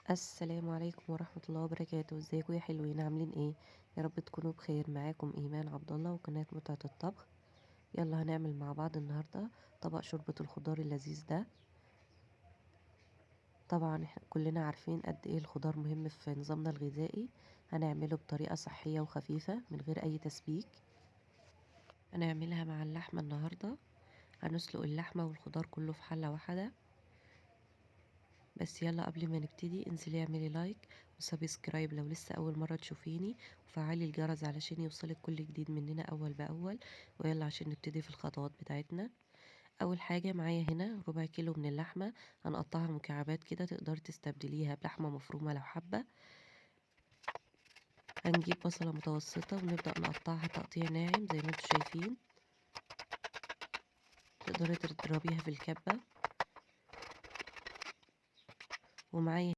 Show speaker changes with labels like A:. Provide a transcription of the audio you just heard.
A: السلام عليكم ورحمة الله وبركاته. ازيكم يا حلوين؟ عاملين ايه؟ يا رب تكونوا بخير. معاكم ايمان عبد الله وقناة متعة الطبخ. يلا هنعمل مع بعض النهاردة طبق شوربة الخضار اللذيذ ده. طبعا احنا كلنا عارفين قد ايه الخضار مهم في نظامنا الغذائي. هنعمله بطريقة صحية وخفيفة من غير اي تسبيك. هنعملها مع اللحمة النهاردة. هنسلق اللحمة والخضار كله في حلة واحدة. بس يلا قبل ما نبتدي انزلي اعملي لايك وسبسكرايب لو لسه اول مرة تشوفيني، وفعلي الجرس علشان يوصلك كل جديد مننا اول باول. ويلا عشان نبتدي في الخطوات بتاعتنا. اول حاجة معايا هنا ربع كيلو من اللحمة، هنقطعها مكعبات كده، تقدر تستبدليها بلحمة مفرومة لو حابة. هنجيب بصلة متوسطة ونبدأ نقطعها تقطيع ناعم زي ما انتوا شايفين. تقدري تضربيها في الكبة. ومعايا